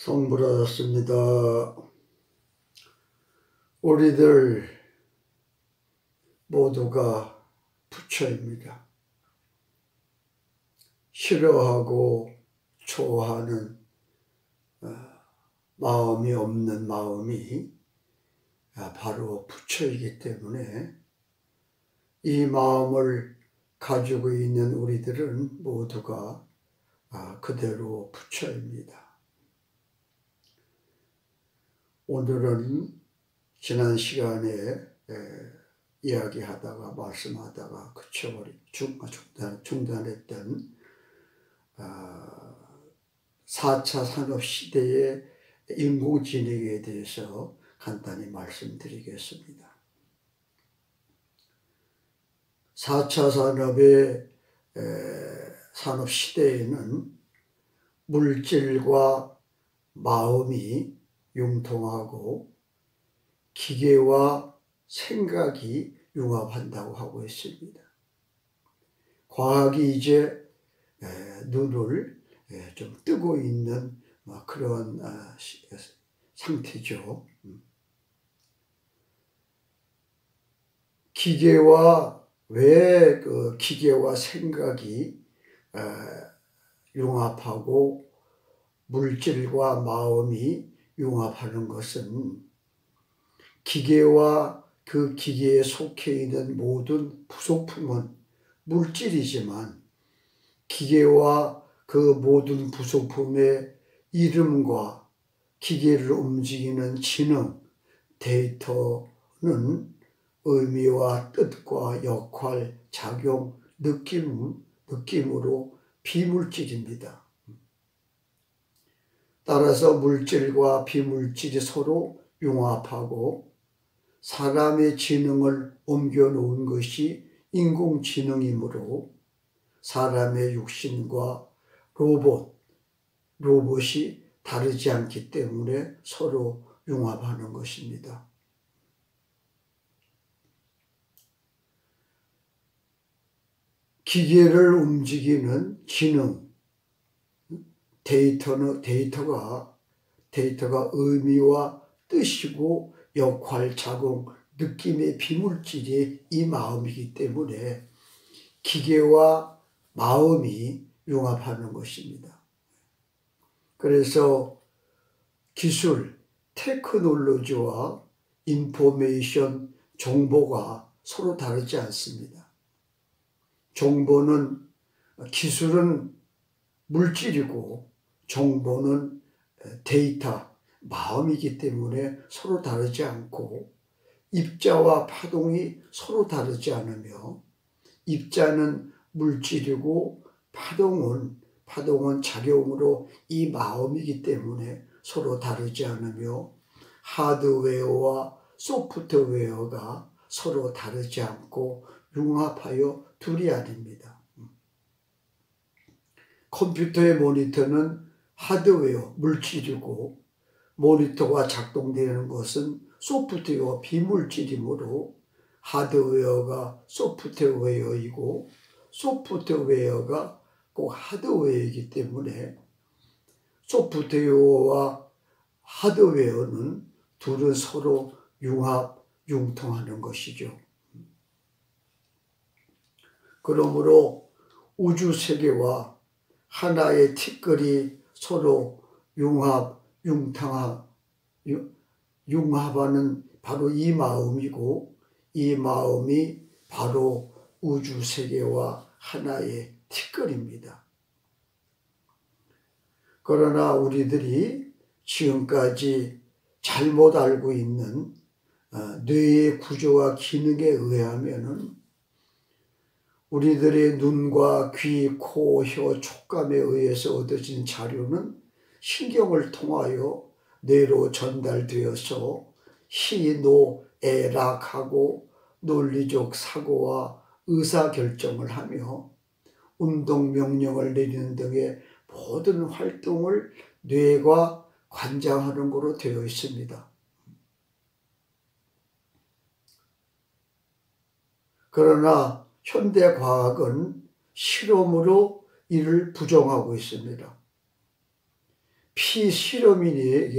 성부라졌습니다. 우리들 모두가 부처입니다. 싫어하고 좋아하는 마음이 없는 마음이 바로 부처이기 때문에 이 마음을 가지고 있는 우리들은 모두가 그대로 부처입니다. 오늘은 지난 시간에 이야기하다가 말씀하다가 중단했던 4차 산업시대의 인공지능에 대해서 간단히 말씀드리겠습니다. 4차 산업시대에는 물질과 마음이 융통하고 기계와 생각이 융합한다고 하고 있습니다. 과학이 이제 눈을 좀 뜨고 있는 그런 상태죠. 왜 그 기계와 생각이 융합하고 물질과 마음이 융합하는 것은 기계와 그 기계에 속해 있는 모든 부속품은 물질이지만 기계와 그 모든 부속품의 이름과 기계를 움직이는 지능, 데이터는 의미와 뜻과 역할, 작용, 느낌으로 비물질입니다. 따라서 물질과 비물질이 서로 융합하고 사람의 지능을 옮겨놓은 것이 인공지능이므로 사람의 육신과 로봇이 다르지 않기 때문에 서로 융합하는 것입니다. 기계를 움직이는 지능, 데이터가 의미와 뜻이고 역할, 작용, 느낌의 비물질이 이 마음이기 때문에 기계와 마음이 융합하는 것입니다. 그래서 기술, 테크놀로지와 인포메이션, 정보가 서로 다르지 않습니다. 기술은 물질이고 정보는 데이터, 마음이기 때문에 서로 다르지 않고 입자와 파동이 서로 다르지 않으며 입자는 물질이고 파동은 작용으로 이 마음이기 때문에 서로 다르지 않으며 하드웨어와 소프트웨어가 서로 다르지 않고 융합하여 둘이 아닙니다. 컴퓨터의 모니터는 하드웨어, 물질이고 모니터가 작동되는 것은 소프트웨어, 비물질이므로 하드웨어가 소프트웨어이고 소프트웨어가 꼭 하드웨어이기 때문에 소프트웨어와 하드웨어는 둘은 서로 융통하는 것이죠. 그러므로 우주세계와 하나의 티끌이 서로 융합하는 바로 이 마음이고 이 마음이 바로 우주세계와 하나의 티끌입니다. 그러나 우리들이 지금까지 잘못 알고 있는 뇌의 구조와 기능에 의하면은 우리들의 눈과 귀, 코, 혀, 촉감에 의해서 얻어진 자료는 신경을 통하여 뇌로 전달되어서 희노애락하고 논리적 사고와 의사결정을 하며 운동명령을 내리는 등의 모든 활동을 뇌가 관장하는 것으로 되어 있습니다. 그러나 현대과학은 실험으로 이를 부정하고 있습니다. 피실어민의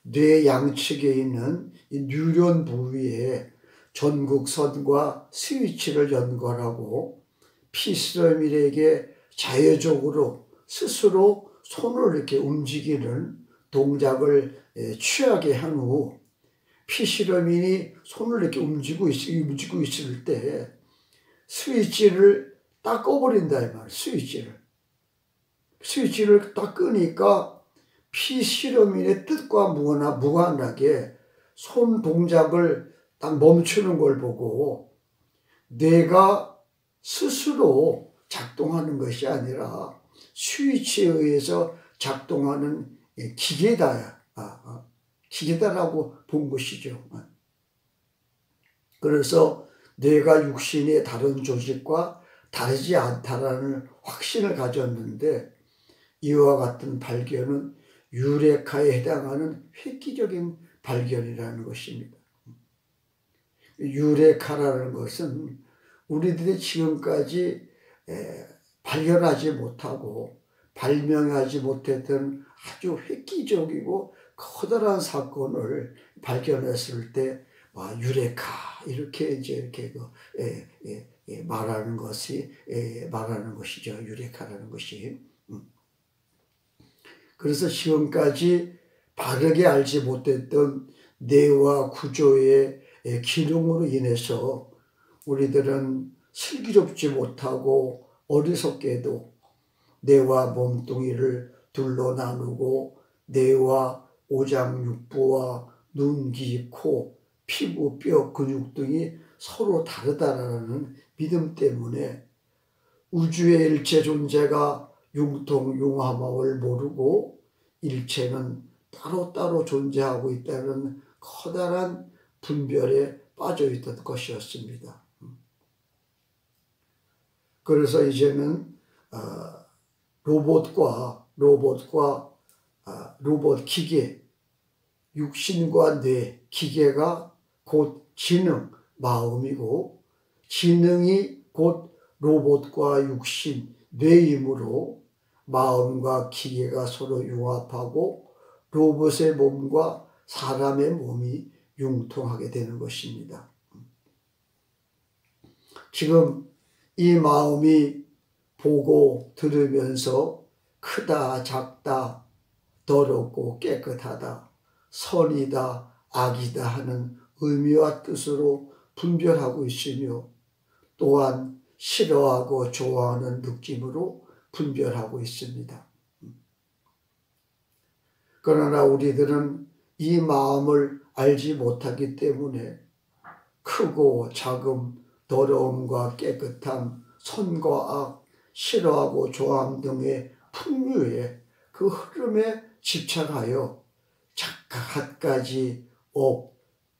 뇌 양측에 있는 이 뉴런 부위에 전극선과 스위치를 연결하고 피실어민에게 자유적으로 스스로 손을 이렇게 움직이는 동작을 취하게 한 후 피실어민이 손을 이렇게 움직이고 있을 때 스위치를 딱 꺼버린다 이 말이에요. 스위치를 딱 끄니까 피실어민의 뜻과 무관하게 손 동작을 딱 멈추는 걸 보고 뇌가 스스로 작동하는 것이 아니라 스위치에 의해서 작동하는 기계다라고 본 것이죠. 그래서 뇌가 육신의 다른 조직과 다르지 않다라는 확신을 가졌는데 이와 같은 발견은 유레카에 해당하는 획기적인 발견이라는 것입니다. 유레카라는 것은 우리들이 지금까지 발견하지 못하고 발명하지 못했던 아주 획기적이고 커다란 사건을 발견했을 때 유레카 이렇게 말하는 것이죠. 유레카라는 것이. 그래서 지금까지 바르게 알지 못했던 뇌와 구조의 기능으로 인해서 우리들은 슬기롭지 못하고 어리석게도 뇌와 몸뚱이를 둘로 나누고 뇌와 오장육부와 눈, 귀, 코, 피부, 뼈, 근육 등이 서로 다르다라는 믿음 때문에 우주의 일체 존재가 융통융합을 모르고 일체는 따로따로 존재하고 있다는 커다란 분별에 빠져 있던 것이었습니다. 그래서 이제는 로봇 기계, 육신과 뇌, 기계가 곧 지능, 마음이고 지능이 곧 로봇과 육신, 뇌이므로 마음과 기계가 서로 융합하고 로봇의 몸과 사람의 몸이 융통하게 되는 것입니다. 지금 이 마음이 보고 들으면서 크다, 작다, 더럽고 깨끗하다, 선이다, 악이다 하는 의미와 뜻으로 분별하고 있으며 또한 싫어하고 좋아하는 느낌으로 분별하고 있습니다. 그러나 우리들은 이 마음을 알지 못하기 때문에 크고 작음, 더러움과 깨끗함, 선과 악, 싫어하고 좋아함 등의 풍류의 그 흐름에 집착하여 갖가지 업,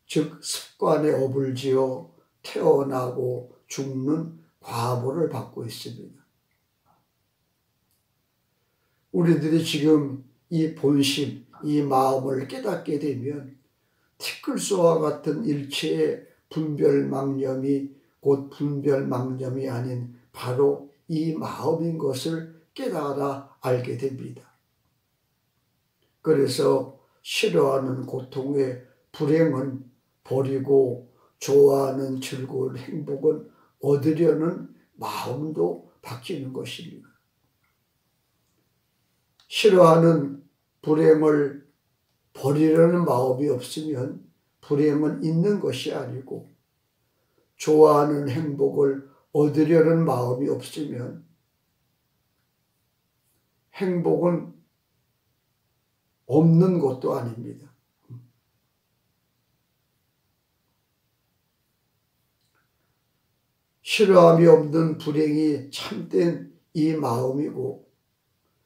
즉 습관의 업을 지어 태어나고 죽는 과보를 받고 있습니다. 우리들이 지금 이 본심, 이 마음을 깨닫게 되면 티끌소와 같은 일체의 분별망념이 곧 분별망념이 아닌 바로 이 마음인 것을 깨달아 알게 됩니다. 그래서 싫어하는 고통의 불행은 버리고 좋아하는 즐거운 행복은 얻으려는 마음도 바뀌는 것입니다. 싫어하는 불행을 버리려는 마음이 없으면 불행은 있는 것이 아니고 좋아하는 행복을 얻으려는 마음이 없으면 행복은 없는 것도 아닙니다. 싫어함이 없는 불행이 참된 이 마음이고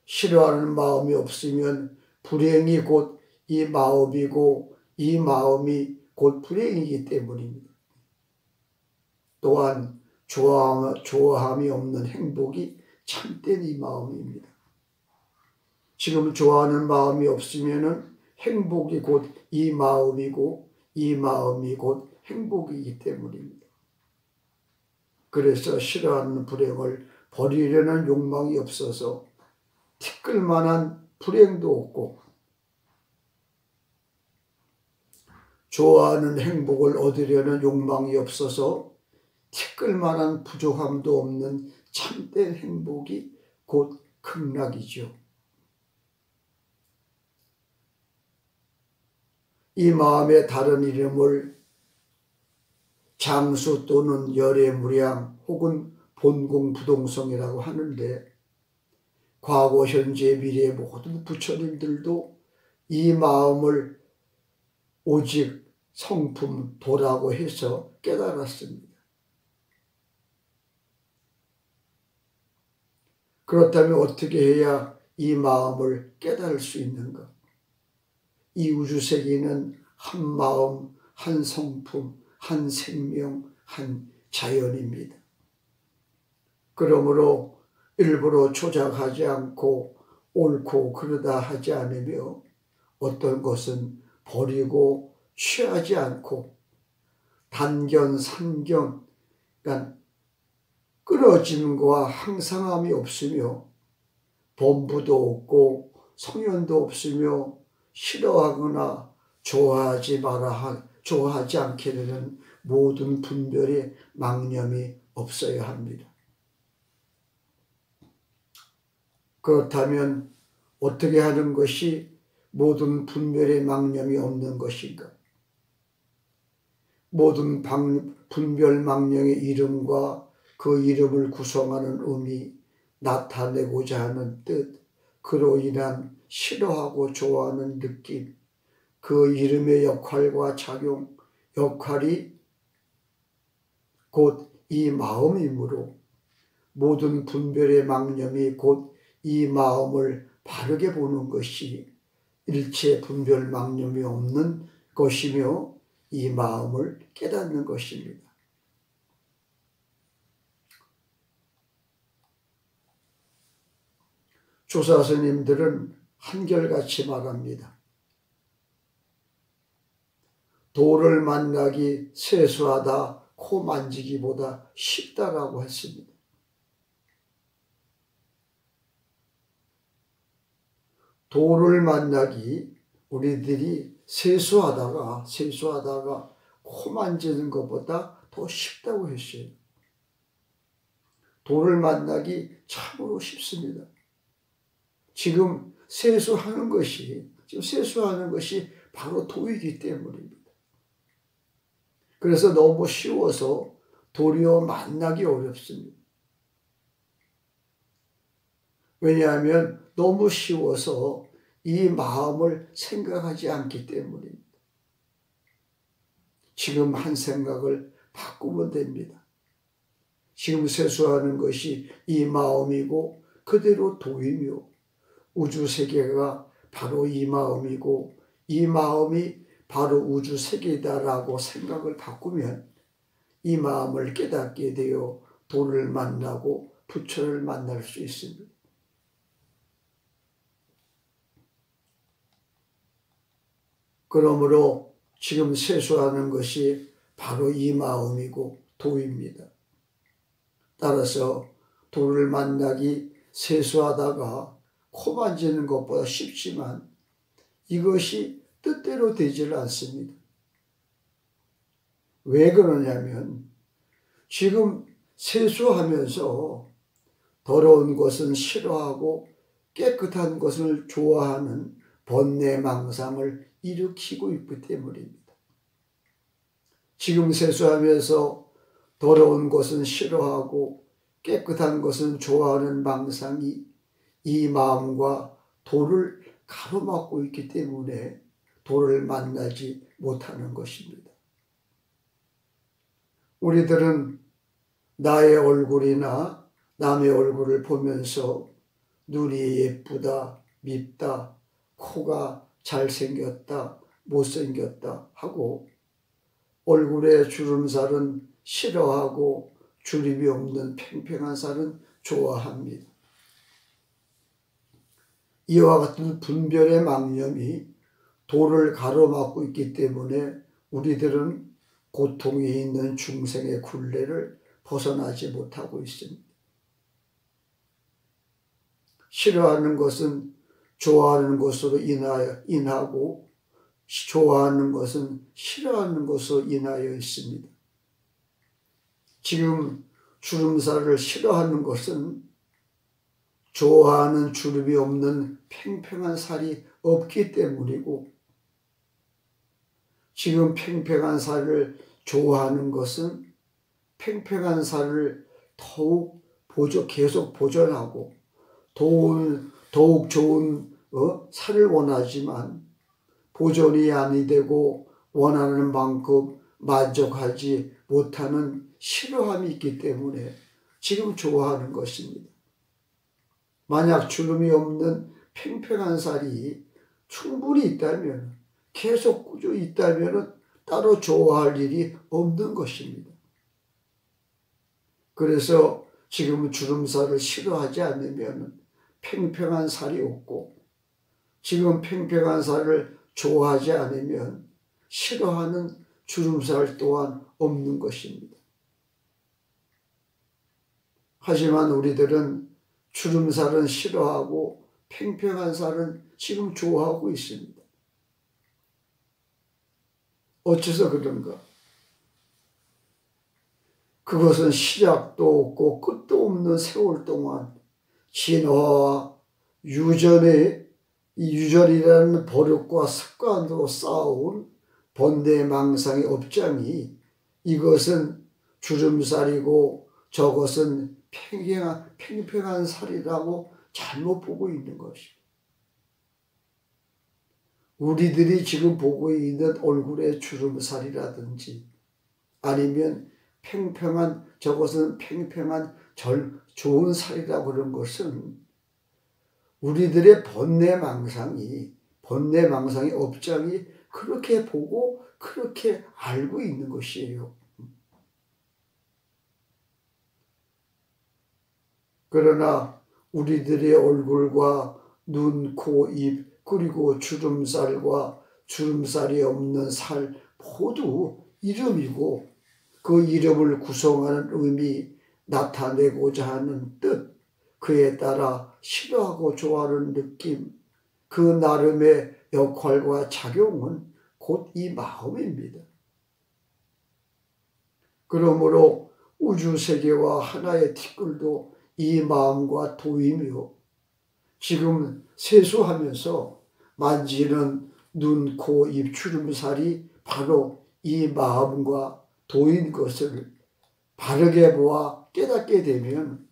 싫어하는 마음이 없으면 불행이 곧 이 마음이고 이 마음이 곧 불행이기 때문입니다. 또한 좋아함이 없는 행복이 참된 이 마음입니다. 지금 좋아하는 마음이 없으면 행복이 곧 이 마음이고 이 마음이 곧 행복이기 때문입니다. 그래서 싫어하는 불행을 버리려는 욕망이 없어서 티끌만한 불행도 없고 좋아하는 행복을 얻으려는 욕망이 없어서 티끌만한 부족함도 없는 참된 행복이 곧 극락이죠. 이 마음의 다른 이름을 장수 또는 열애무량 혹은 본공부동성이라고 하는데, 과거, 현재, 미래 모든 부처님들도 이 마음을 오직 성품 도라고 해서 깨달았습니다. 그렇다면 어떻게 해야 이 마음을 깨달을 수 있는가? 이 우주세계는 한 마음, 한 성품, 한 생명, 한 자연입니다. 그러므로 일부러 조작하지 않고 옳고 그르다 하지 않으며 어떤 것은 버리고 취하지 않고 단견, 산견, 그러니까 끊어짐과 항상함이 없으며 범부도 없고 성현도 없으며 싫어하거나 좋아하지 않게 되는 모든 분별의 망념이 없어야 합니다. 그렇다면 어떻게 하는 것이 모든 분별의 망념이 없는 것인가? 모든 분별 망령의 이름과 그 이름을 구성하는 의미, 나타내고자 하는 뜻, 그로 인한 싫어하고 좋아하는 느낌, 그 이름의 역할과 작용, 역할이 곧 이 마음이므로 모든 분별의 망념이 곧 이 마음을 바르게 보는 것이 일체 분별 망념이 없는 것이며 이 마음을 깨닫는 것입니다. 조사 스님들은 한결같이 말합니다. 도를 만나기 세수하다 코 만지기보다 쉽다라고 했습니다. 도를 만나기 우리들이 세수하다가 코 만지는 것보다 더 쉽다고 했어요. 도를 만나기 참으로 쉽습니다. 지금 세수하는 것이 바로 도이기 때문입니다. 그래서 너무 쉬워서 도리어 만나기 어렵습니다. 왜냐하면 너무 쉬워서 이 마음을 생각하지 않기 때문입니다. 지금 한 생각을 바꾸면 됩니다. 지금 세수하는 것이 이 마음이고 그대로 도이며 우주세계가 바로 이 마음이고 이 마음이 바로 우주세계다라고 생각을 바꾸면 이 마음을 깨닫게 되어 도를 만나고 부처를 만날 수 있습니다. 그러므로 지금 세수하는 것이 바로 이 마음이고 도입니다. 따라서 도를 만나기 세수하다가 코 만지는 것보다 쉽지만 이것이 뜻대로 되지를 않습니다. 왜 그러냐면 지금 세수하면서 더러운 것은 싫어하고 깨끗한 것을 좋아하는 번뇌망상을 일으키고 있기 때문입니다. 지금 세수하면서 더러운 것은 싫어하고 깨끗한 것은 좋아하는 망상이 이 마음과 도를 가로막고 있기 때문에 도를 만나지 못하는 것입니다. 우리들은 나의 얼굴이나 남의 얼굴을 보면서 눈이 예쁘다, 밉다, 코가 잘생겼다, 못생겼다 하고 얼굴에 주름살은 싫어하고 주름이 없는 팽팽한 살은 좋아합니다. 이와 같은 분별의 망념이 도를 가로막고 있기 때문에 우리들은 고통이 있는 중생의 굴레를 벗어나지 못하고 있습니다. 싫어하는 것은 좋아하는 것으로 인하고 좋아하는 것은 싫어하는 것으로 인하여 있습니다. 지금 주름살을 싫어하는 것은 좋아하는 주름이 없는 팽팽한 살이 없기 때문이고, 지금 팽팽한 살을 좋아하는 것은 팽팽한 살을 더욱 계속 보존하고 더욱 좋은 살을 원하지만 보존이 아니 되고 원하는 만큼 만족하지 못하는 싫어함이 있기 때문에 지금 좋아하는 것입니다. 만약 주름이 없는 팽팽한 살이 충분히 있다면, 계속 꾸준히 있다면 따로 좋아할 일이 없는 것입니다. 그래서 지금 주름살을 싫어하지 않으면 팽팽한 살이 없고, 지금 팽팽한 살을 좋아하지 않으면 싫어하는 주름살 또한 없는 것입니다. 하지만 우리들은 주름살은 싫어하고 팽팽한 살은 지금 좋아하고 있습니다. 어째서 그런가? 그것은 시작도 없고 끝도 없는 세월 동안 진화와 유전이라는 버릇과 습관으로 쌓아온 번뇌망상의 업장이 이것은 주름살이고 저것은 팽팽한 살이라고 잘못 보고 있는 것입니다. 우리들이 지금 보고 있는 얼굴의 주름살이라든지 아니면 저것은 팽팽한 좋은 살이라고 그런 것은 우리들의 번뇌망상의 업장이 그렇게 보고 그렇게 알고 있는 것이에요. 그러나 우리들의 얼굴과 눈, 코, 입, 그리고 주름살과 주름살이 없는 살 모두 이름이고, 그 이름을 구성하는 의미, 나타내고자 하는 뜻, 그에 따라 싫어하고 좋아하는 느낌, 그 나름의 역할과 작용은 곧 이 마음입니다. 그러므로 우주세계와 하나의 티끌도 이 마음과 도이며, 지금 세수하면서 만지는 눈, 코, 입, 주름살이 바로 이 마음과 도인 것을 바르게 보아 깨닫게 되면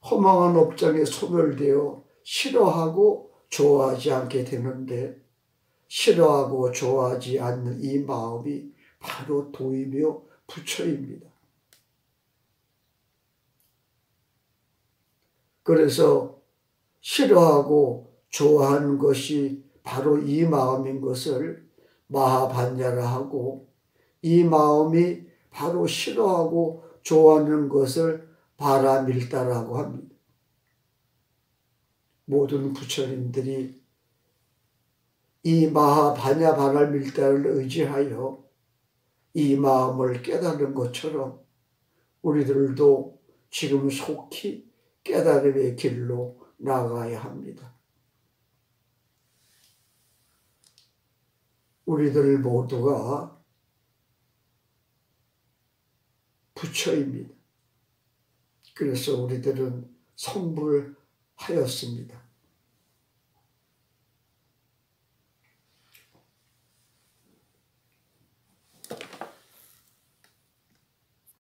허망한 업장에 소멸되어 싫어하고 좋아하지 않게 되는데, 싫어하고 좋아하지 않는 이 마음이 바로 도이며 부처입니다. 그래서 싫어하고 좋아하는 것이 바로 이 마음인 것을 마하반야라 하고, 이 마음이 바로 싫어하고 좋아하는 것을 바라밀다라고 합니다. 모든 부처님들이 이 마하반야 바라밀다를 의지하여 이 마음을 깨달은 것처럼 우리들도 지금 속히 깨달음의 길로 나가야 합니다. 우리들 모두가 부처입니다. 그래서 우리들은 성불하였습니다.